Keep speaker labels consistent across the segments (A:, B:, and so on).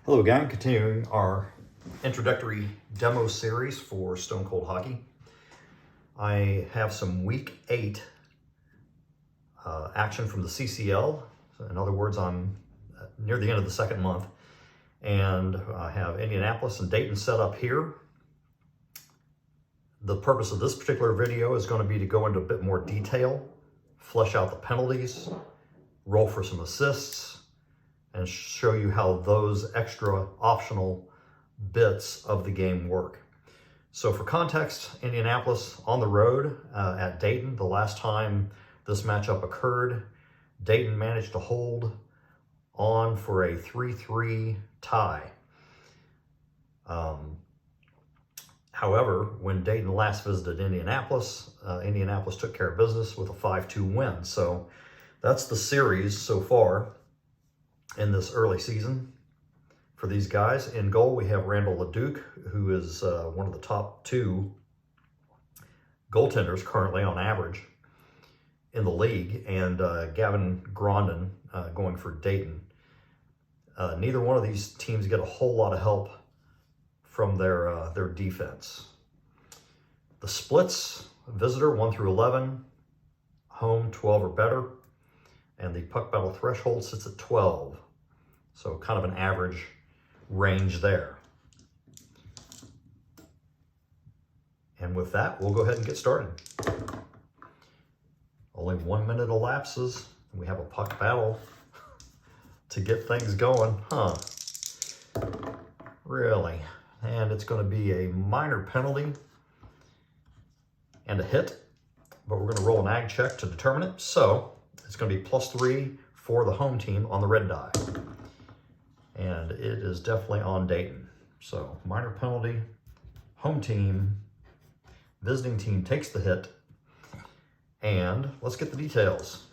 A: Hello gang, continuing our introductory demo series for Stone Cold Hockey. I have some week 8 action from the CCL. In other words, I'm near the end of the second month, and I have Indianapolis and Dayton set up here. The purpose of this particular video is going to be to go into a bit more detail, flesh out the penalties, roll for some assists, and show you how those extra optional bits of the game work. So for context, Indianapolis on the road at Dayton. The last time this matchup occurred, Dayton managed to hold on for a 3-3 tie. However, when Dayton last visited Indianapolis, Indianapolis took care of business with a 5-2 win. So that's the series so far in this early season for these guys. In goal, we have Randall LeDuc, who is one of the top 2 goaltenders currently on average in the league, and Gavin Grondin going for Dayton. Neither one of these teams get a whole lot of help from their defense. The splits: visitor 1 through 11, home 12 or better, and the puck battle threshold sits at 12. So kind of an average range there. And with that, we'll go ahead and get started. Only 1 minute elapses, and we have a puck battle to get things going. Really? And it's going to be a minor penalty and a hit, but we're going to roll an ag check to determine it. So it's going to be +3 for the home team on the red die. And it is definitely on Dayton. So minor penalty, home team, visiting team takes the hit. And let's get the details.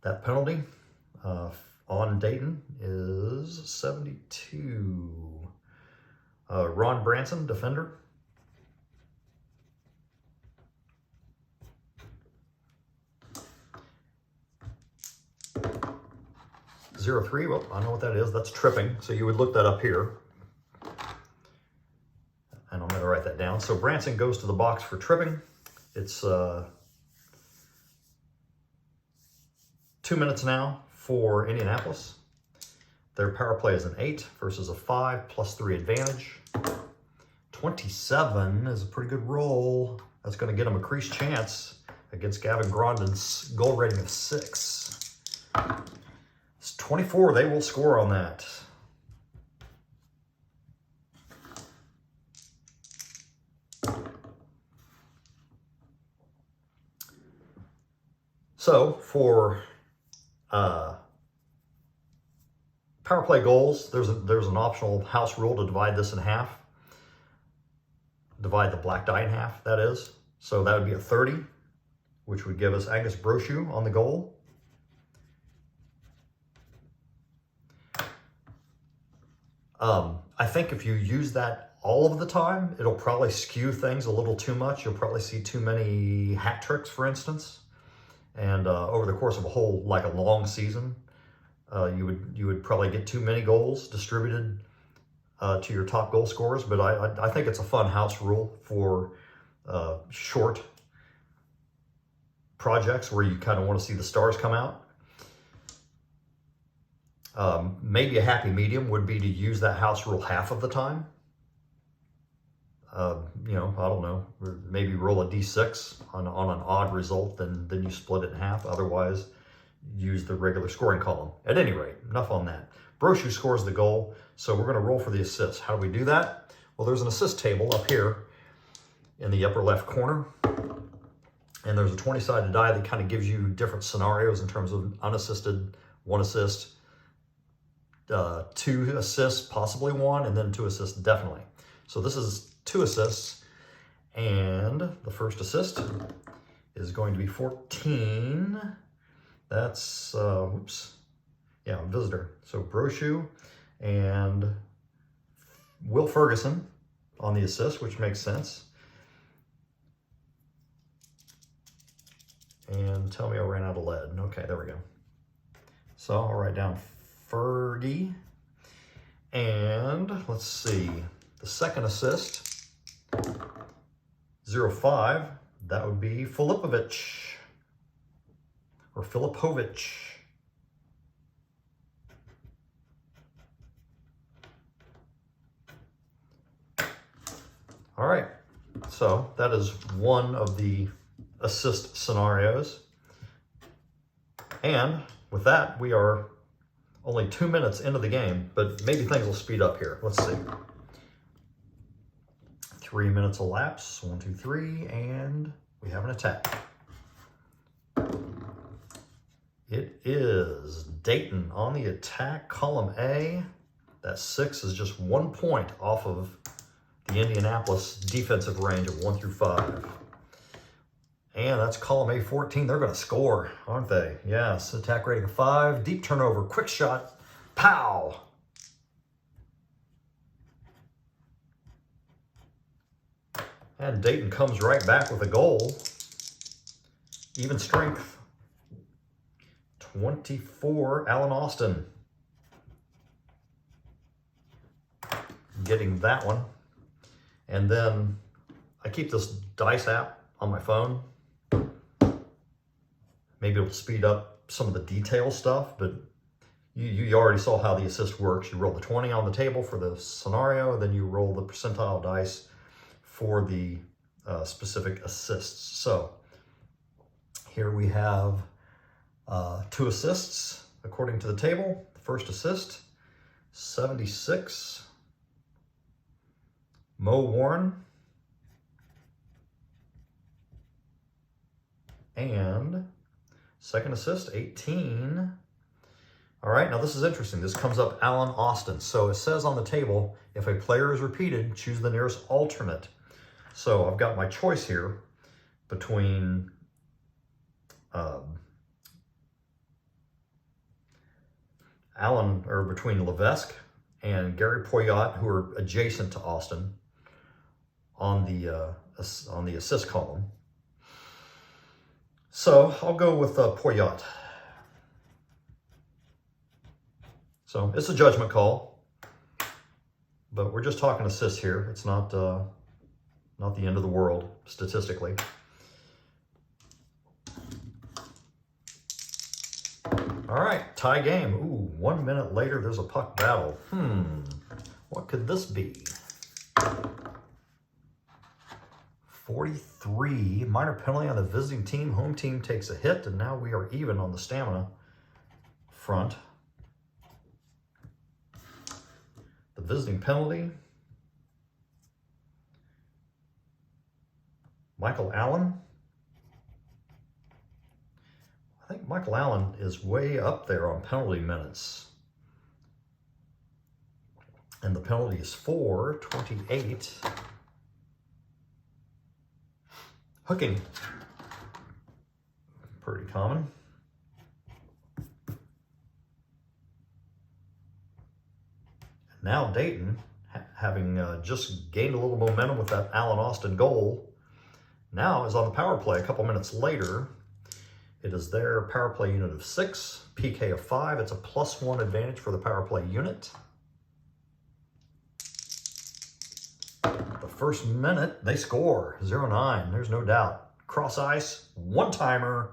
A: That penalty on Dayton is 72. Ron Branson, defender. .03, well, I know what that is. That's tripping, so you would look that up here. And I'm going to write that down. So Branson goes to the box for tripping. It's 2 minutes now for Indianapolis. Their power play is an 8 versus a 5, +3 advantage. 27 is a pretty good roll. That's going to get them a crease chance against Gavin Grondin's goal rating of 6. 24, they will score on that. So for power play goals, there's an optional house rule to divide this in half. Divide the black die in half, that is. So that would be a 30, which would give us Angus Brochu on the goal. I think if you use that all of the time, it'll probably skew things a little too much. You'll probably see too many hat tricks, for instance. And over the course of a long season, you would probably get too many goals distributed to your top goal scorers. But I think it's a fun house rule for short projects where you kind of want to see the stars come out. Maybe a happy medium would be to use that house rule half of the time. I don't know, maybe roll a d6 on an odd result, then you split it in half. Otherwise, use the regular scoring column. At any rate, enough on that. Brochu scores the goal, so we're going to roll for the assist. How do we do that? Well, there's an assist table up here in the upper left corner, and there's a 20-sided die that kind of gives you different scenarios in terms of unassisted, 1 assist, 2 assists, possibly 1, and then 2 assists definitely. So this is 2 assists, and the first assist is going to be 14. That's visitor. So Brochu and Will Ferguson on the assist, which makes sense. And tell me I ran out of lead. Okay, there we go. So I'll write down Fergie. And let's see, the second assist, 0-5, that would be Filipovic, or Filipovic. All right, so that is one of the assist scenarios. And with that, we are only 2 minutes into the game, but maybe things will speed up here. Let's see. 3 minutes elapse, 1, 2, 3, and we have an attack. It is Dayton on the attack, column A. That 6 is just 1 point off of the Indianapolis defensive range of 1 through 5. And that's column A 14. They're going to score, aren't they? Yes, attack rating of 5, deep turnover, quick shot, pow! And Dayton comes right back with a goal. Even strength. 24, Alan Austin. Getting that one. And then I keep this dice app on my phone. Maybe it'll speed up some of the detail stuff, but you already saw how the assist works. You roll the 20 on the table for the scenario, then you roll the percentile dice for the specific assists. So here we have 2 assists according to the table. The first assist, 76. Mo Warren. And second assist, 18. All right, now this is interesting. This comes up Alan Austin. So it says on the table, if a player is repeated, choose the nearest alternate. So I've got my choice here between between Levesque and Gary Poyot, who are adjacent to Austin on the assist column. So I'll go with Poyot. So it's a judgment call, but we're just talking assists here. It's not the end of the world statistically. All right, tie game. Ooh, 1 minute later, there's a puck battle. What could this be? 43, minor penalty on the visiting team. Home team takes a hit, and now we are even on the stamina front. The visiting penalty. Michael Allen. I think Michael Allen is way up there on penalty minutes. And the penalty is 4-28. Hooking. Pretty common. Now Dayton, having just gained a little momentum with that Alan Austin goal, now is on the power play a couple minutes later. It is their power play unit of 6, PK of 5. It's a +1 advantage for the power play unit. The first minute, they score, 0-9. There's no doubt. Cross ice, one-timer,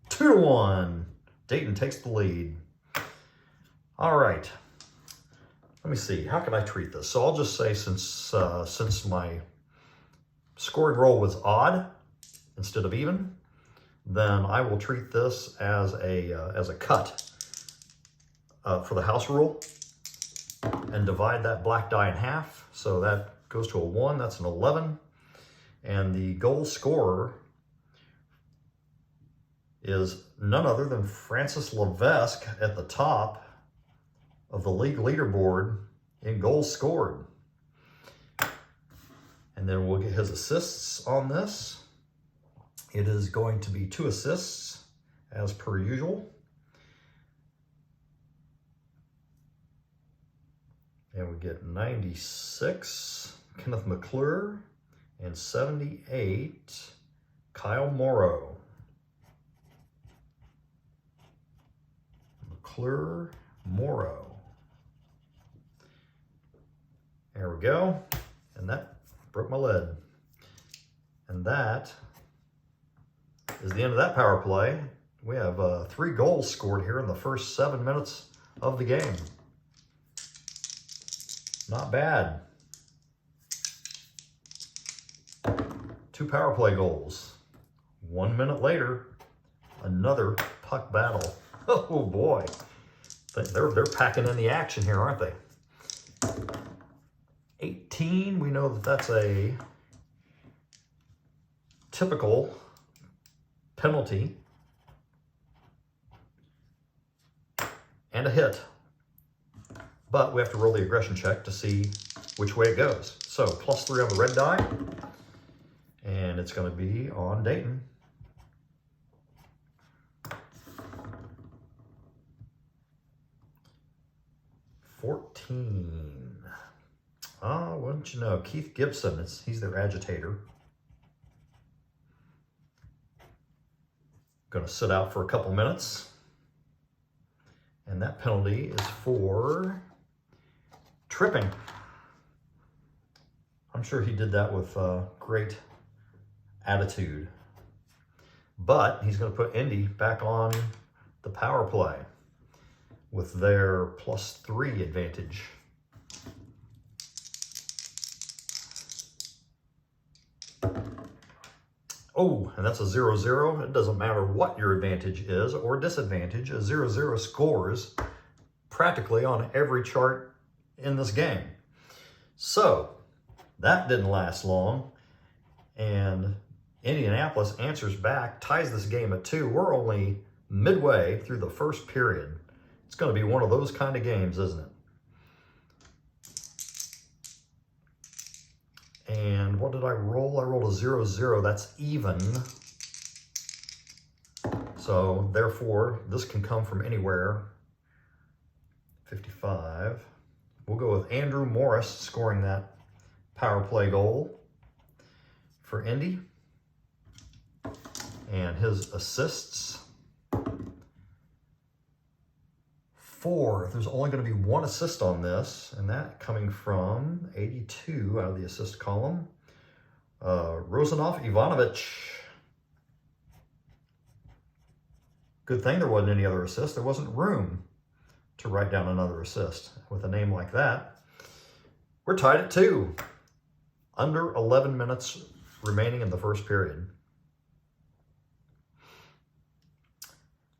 A: 2-1. Dayton takes the lead. All right. Let me see, how can I treat this? So I'll just say since my scoring roll was odd instead of even, then I will treat this as a cut for the house rule and divide that black die in half. So that goes to a 1, that's an 11. And the goal scorer is none other than Francis Levesque at the top of the league leaderboard in goals scored. And then we'll get his assists on this. It is going to be 2 assists as per usual. And we get 96, Kenneth McClure, and 78, Kyle Morrow. McClure, Morrow. There we go. And that broke my lead. And that is the end of that power play. We have 3 goals scored here in the first 7 minutes of the game. Not bad. 2 power play goals. 1 minute later, another puck battle. Oh boy. They're packing in the action here, aren't they? 18, we know that that's a typical penalty and a hit. But we have to roll the aggression check to see which way it goes. So +3 on the red die, and it's going to be on Dayton. $14. Oh, wouldn't you know, Keith Gibson, he's their agitator. Going to sit out for a couple minutes. And that penalty is for tripping. I'm sure he did that with great attitude. But he's going to put Indy back on the power play with their +3 advantage. Oh, and that's a 0-0. It doesn't matter what your advantage is or disadvantage. A 0-0 scores practically on every chart in this game. So that didn't last long. And Indianapolis answers back, ties this game at 2. We're only midway through the first period. It's going to be one of those kind of games, isn't it? And what did I roll? I rolled a 0-0. That's even. So therefore, this can come from anywhere. 55. We'll go with Andrew Morris scoring that power play goal for Indy. And his assists. 4. There's only going to be 1 assist on this, and that coming from 82 out of the assist column. Rosanov Ivanovic. Good thing there wasn't any other assist. There wasn't room to write down another assist with a name like that. We're tied at 2. Under 11 minutes remaining in the first period.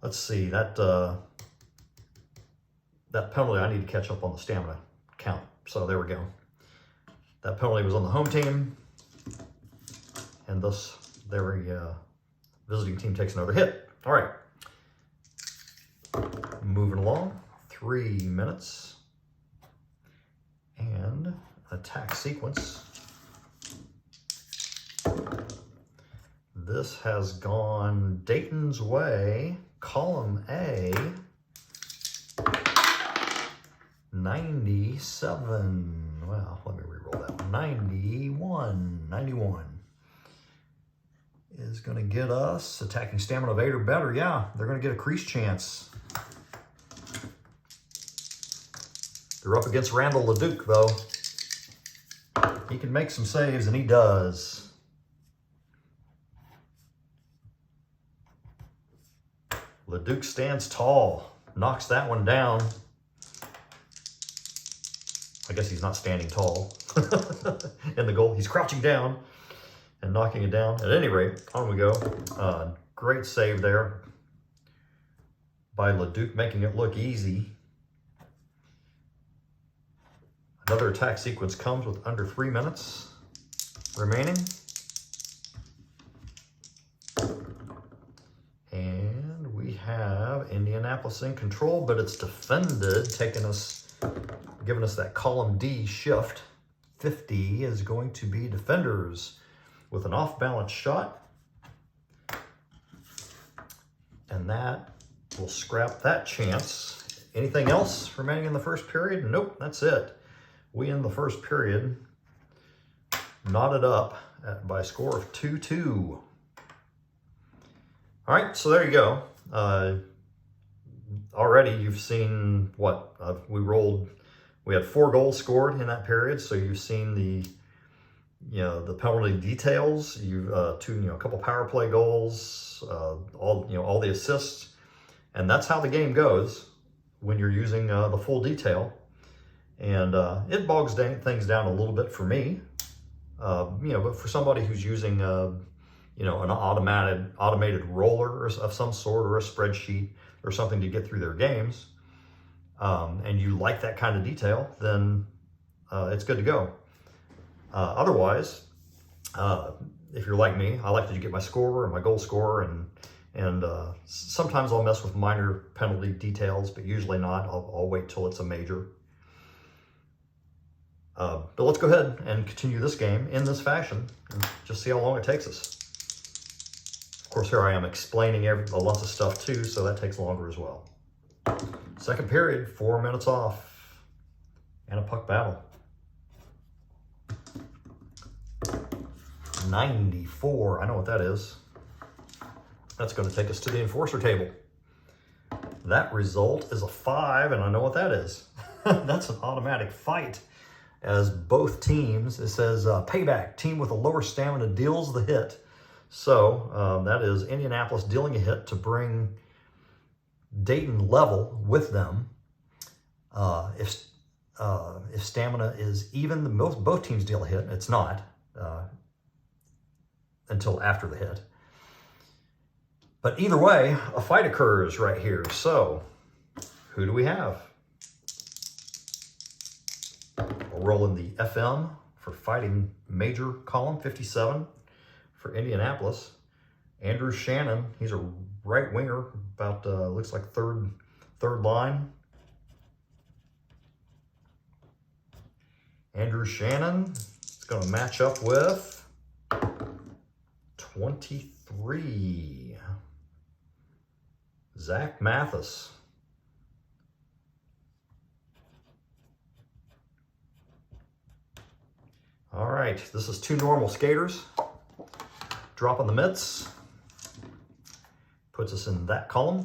A: Let's see, that penalty, I need to catch up on the stamina count. So there we go. That penalty was on the home team. And thus, their visiting team takes another hit. All right. Moving along. 3 minutes. And attack sequence. This has gone Dayton's way. Column A. 97. Well, let me re-roll that one. 91 is going to get us attacking stamina of 8 or better. Yeah, they're going to get a crease chance. They're up against Randall LeDuc, though. He can make some saves, and he does. LeDuc stands tall, knocks that one down. I guess he's not standing tall in the goal. He's crouching down and knocking it down. At any rate, on we go. Great save there by LeDuc, making it look easy. Another attack sequence comes with under 3 minutes remaining. And we have Indianapolis in control, but it's defended, giving us that column D shift. 50 is going to be defenders with an off-balance shot. And that will scrap that chance. Anything else remaining in the first period? Nope, that's it. We end the first period knotted up by a score of 2-2. All right, so there you go. already you've seen what we had 4 goals scored in that period. So you've seen the penalty details. You've a couple power play goals, all the assists, and that's how the game goes when you're using the full detail. And it bogs things down a little bit for me, but for somebody who's using an automated roller of some sort, or a spreadsheet or something to get through their games, and you like that kind of detail, then it's good to go. Otherwise, if you're like me, I like to get my scorer and my goal scorer, and sometimes I'll mess with minor penalty details, but usually not. I'll wait till it's a major. But let's go ahead and continue this game in this fashion and just see how long it takes us. Of course, here I am explaining lots of stuff too, so that takes longer as well. Second period, 4 minutes off, and a puck battle. 94, I know what that is. That's going to take us to the enforcer table. That result is a 5, and I know what that is. That's an automatic fight. As both teams, it says payback, team with a lower stamina deals the hit. So that is Indianapolis dealing a hit to Dayton level with them. If stamina is even, both teams deal a hit. It's not until after the hit. But either way, a fight occurs right here. So who do we have? We'll roll in the FM for fighting major column, 57 for Indianapolis. Andrew Shannon, he's a right winger, about looks like third line. Andrew Shannon is going to match up with 23, Zach Mathis. All right, this is 2 normal skaters. Drop on the mitts. Puts us in that column.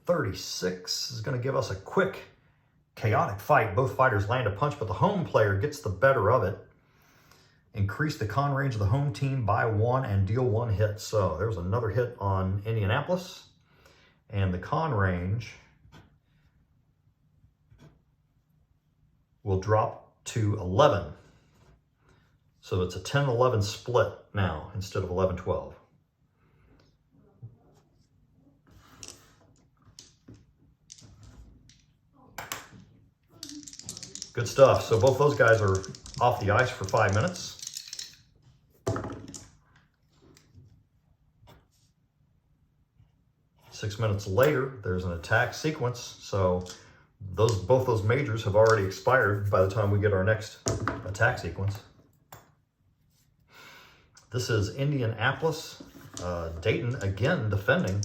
A: 36 is going to give us a quick, chaotic fight. Both fighters land a punch, but the home player gets the better of it. Increase the con range of the home team by 1 and deal 1 hit. So there's another hit on Indianapolis. And the con range will drop to 11. So it's a 10-11 split now instead of 11-12. Good stuff. So both those guys are off the ice for 5 minutes. Six minutes later, there's an attack sequence. So both those majors have already expired by the time we get our next attack sequence. This is Indianapolis, Dayton again defending,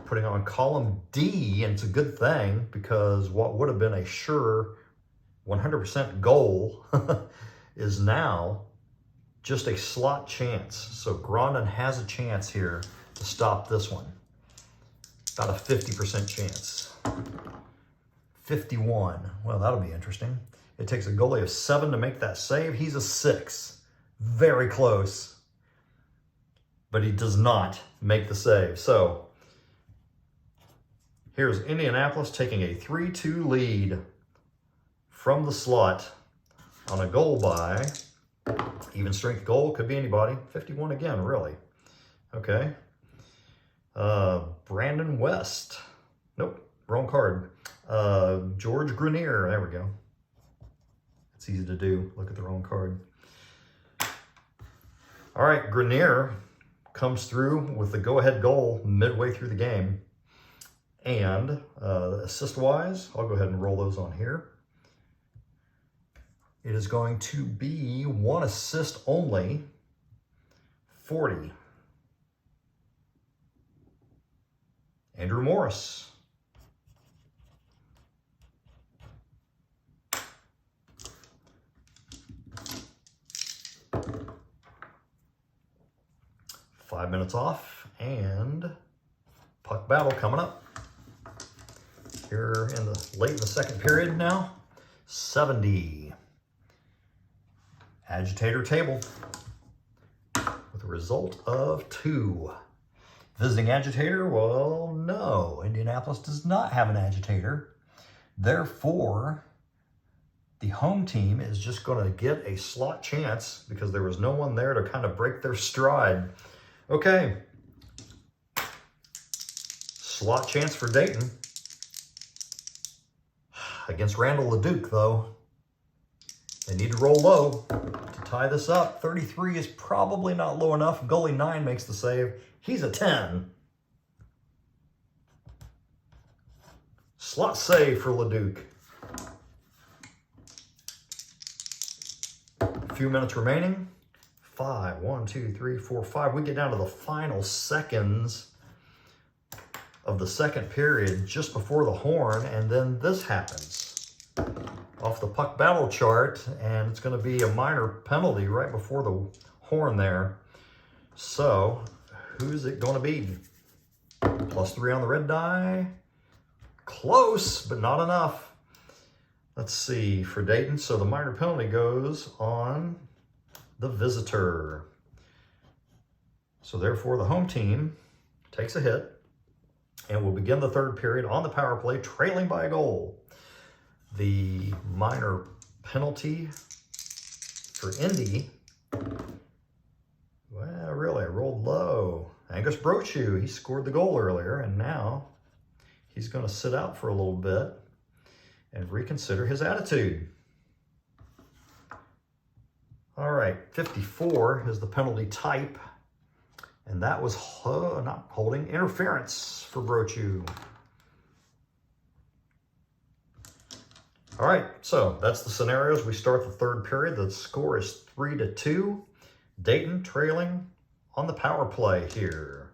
A: putting on column D, and it's a good thing because what would have been a sure 100% goal is now just a slot chance. So Grondin has a chance here to stop this one. About a 50% chance. 51. Well, that'll be interesting. It takes a goalie of 7 to make that save. He's a 6. Very close. But he does not make the save. So here's Indianapolis taking a 3-2 lead from the slot on a goal by, even strength goal, could be anybody. 51 again, really. Okay. Brandon West. Nope, wrong card. George Grenier. There we go. It's easy to do. Look at the wrong card. All right, Grenier comes through with the go-ahead goal midway through the game. And assist-wise, I'll go ahead and roll those on here. It is going to be 1 assist only, 40. Andrew Morris. Five minutes off, and puck battle coming up here in the late in the second period now. 70. Agitator table with a result of 2. Visiting agitator, well, no. Indianapolis does not have an agitator. Therefore, the home team is just going to get a slot chance because there was no one there to kind of break their stride. Okay. Slot chance for Dayton. Against Randall LeDuc, though. They need to roll low to tie this up. 33 is probably not low enough. Goalie 9 makes the save. He's a 10. Slot save for LeDuc. A few minutes remaining. 5, 1, 2, 3, 4, 5. We get down to the final seconds of the second period just before the horn, and then this happens off the puck battle chart, and it's going to be a minor penalty right before the horn there. So who's it going to be? +3 on the red die. Close, but not enough. Let's see for Dayton. So the minor penalty goes on the visitor. So therefore the home team takes a hit and will begin the third period on the power play, trailing by a goal. The minor penalty for Indy, well, really, I rolled low. Angus Brochu, he scored the goal earlier, and now he's going to sit out for a little bit and reconsider his attitude. All right, 54 is the penalty type, and that was not holding, interference for Brochu. All right, so that's the scenarios. We start the third period. The score is 3-2. Dayton trailing on the power play here.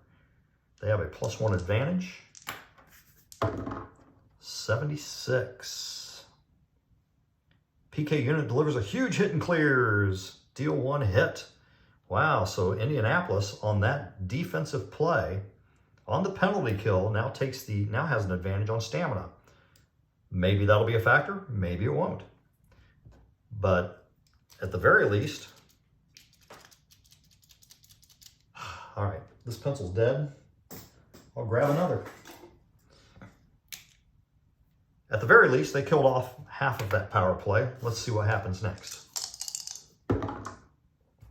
A: They have a +1 advantage. 76. PK unit delivers a huge hit and clears. Deal 1 hit. Wow, so Indianapolis on that defensive play on the penalty kill now has an advantage on stamina. Maybe that'll be a factor, maybe it won't. But at the very least, all right, this pencil's dead. I'll grab another. At the very least, they killed off half of that power play. Let's see what happens next.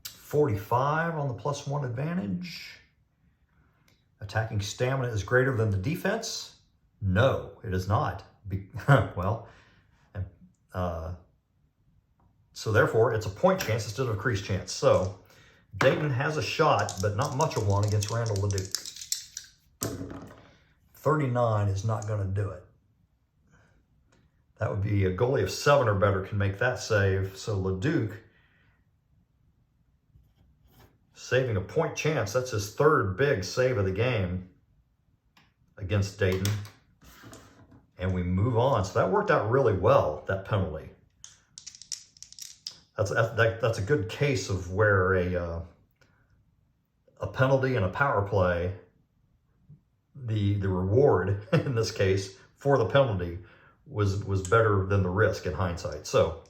A: 45 on the +1 advantage. Attacking stamina is greater than the defense? No, it is not. So therefore, it's a point chance instead of a crease chance. So Dayton has a shot, but not much of one against Randall LeDuc. 39 is not going to do it. That would be a goalie of 7 or better can make that save. So LeDuc saving a point chance. That's his third big save of the game against Dayton. And we move on. So that worked out really well, that penalty. That's a good case of where a penalty and a power play, the reward in this case for the penalty was better than the risk in hindsight. So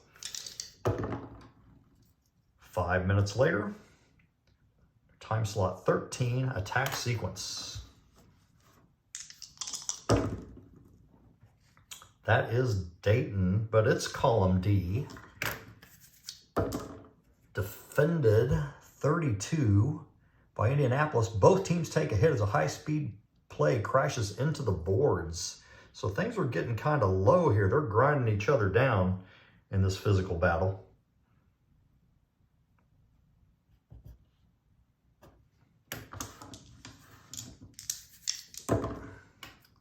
A: 5 minutes later, time slot 13, attack sequence. That is Dayton, but it's column D. Defended 32 by Indianapolis. Both teams take a hit as a high-speed play crashes into the boards. So things are getting kind of low here. They're grinding each other down in this physical battle.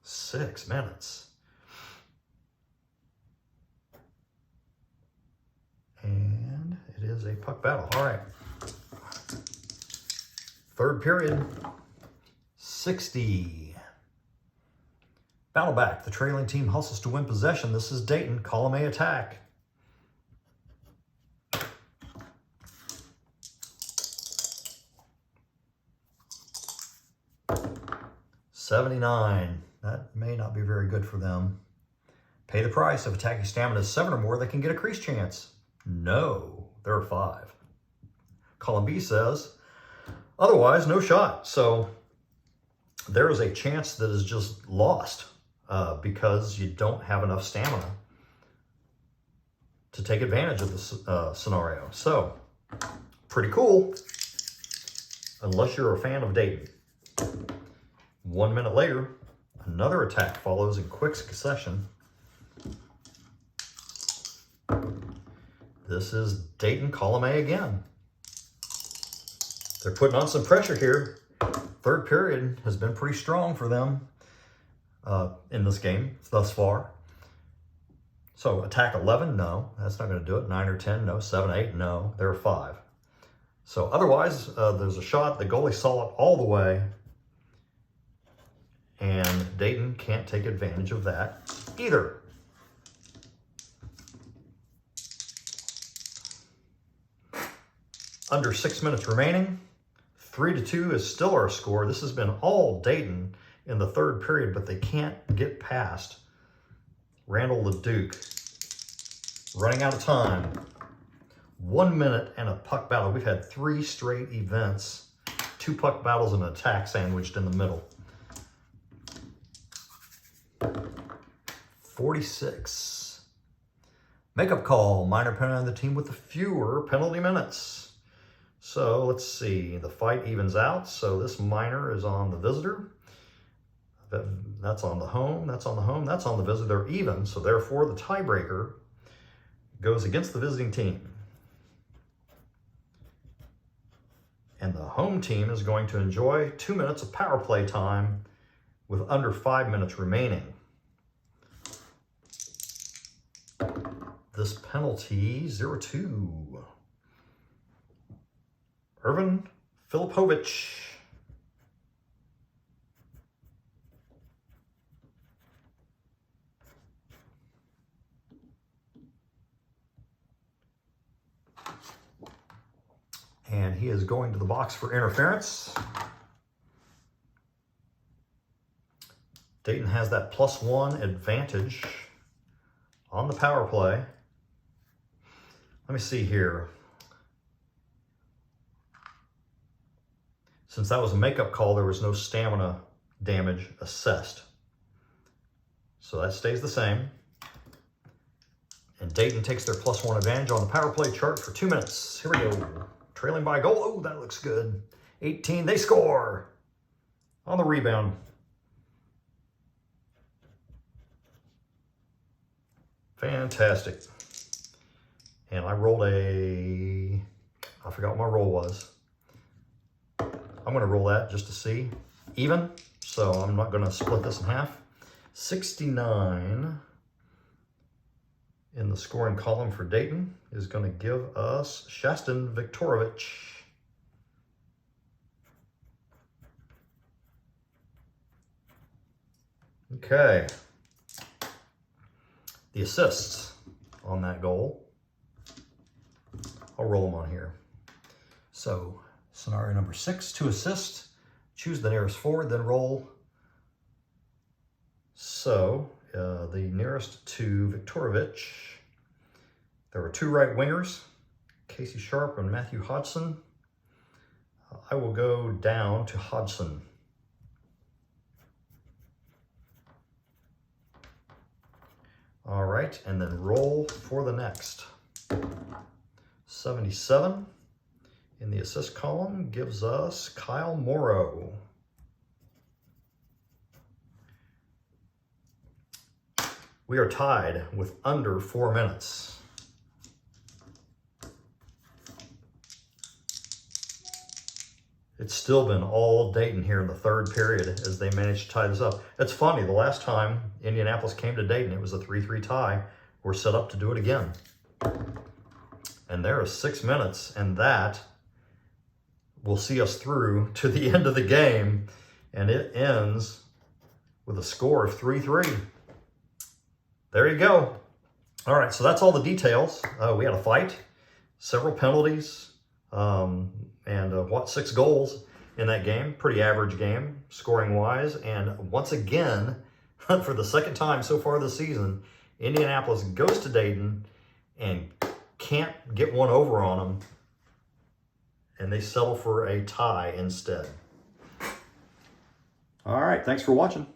A: Six minutes. And it is a puck battle. All right. Third period, 60. Battle back. The trailing team hustles to win possession. This is Dayton. Column A attack. 79. That may not be very good for them. Pay the price. If attacking stamina is 7 or more, they can get a crease chance. No, there are 5. Column B says, otherwise, no shot. So there is a chance that is just lost because you don't have enough stamina to take advantage of this scenario. So, pretty cool, unless you're a fan of Dayton. 1 minute later, another attack follows in quick succession. This is Dayton column A again. They're putting on some pressure here. Third period has been pretty strong for them in this game thus far. So attack 11, no, that's not going to do it. 9 or 10, no. 7, 8, no. There are 5. So otherwise, there's a shot. The goalie saw it all the way. And Dayton can't take advantage of that either. Under 6 minutes remaining. 3-2 is still our score. This has been all Dayton in the third period, but they can't get past Randall the Duke. Running out of time. 1 minute and a puck battle. We've had 3 straight events. 2 puck battles and an attack sandwiched in the middle. 46. Makeup call. Minor penalty on the team with the fewer penalty minutes. So let's see. The fight evens out. So this minor is on the visitor. That's on the home. That's on the home. That's on the visitor. They're even. So therefore the tiebreaker goes against the visiting team. And the home team is going to enjoy 2 minutes of power play time with under 5 minutes remaining. This penalty, 0-2. Irvin Filipovich. And he is going to the box for interference. Dayton has that +1 advantage on the power play. Let me see here. Since that was a makeup call, there was no stamina damage assessed. So that stays the same. And Dayton takes their +1 advantage on the power play chart for 2 minutes. Here we go. Trailing by a goal. Oh, that looks good. 18, they score on the rebound. Fantastic. And I rolled I forgot what my roll was. I'm going to roll that just to see. Even, so I'm not going to split this in half. 69 in the scoring column for Dayton is going to give us Shastin Viktorovich. Okay. The assists on that goal. I'll roll them on here. So, scenario number 6, 2 assists. Choose the nearest forward, then roll. So, the nearest to Viktorovich, there were 2 right wingers, Casey Sharp and Matthew Hodgson. I will go down to Hodgson. All right, and then roll for the next. 77 in the assist column gives us Kyle Morrow. We are tied with under 4 minutes. It's still been all Dayton here in the third period as they managed to tie this up. It's funny, the last time Indianapolis came to Dayton, it was a 3-3 tie. We're set up to do it again. And there is 6 minutes, and that will see us through to the end of the game. And it ends with a score of 3-3. There you go. All right, so that's all the details. We had a fight, several penalties, and 6 goals. in that game. Pretty average game, scoring-wise. And once again, for the second time so far this season, Indianapolis goes to Dayton and can't get one over on them, and they settle for a tie instead. All right, thanks for watching.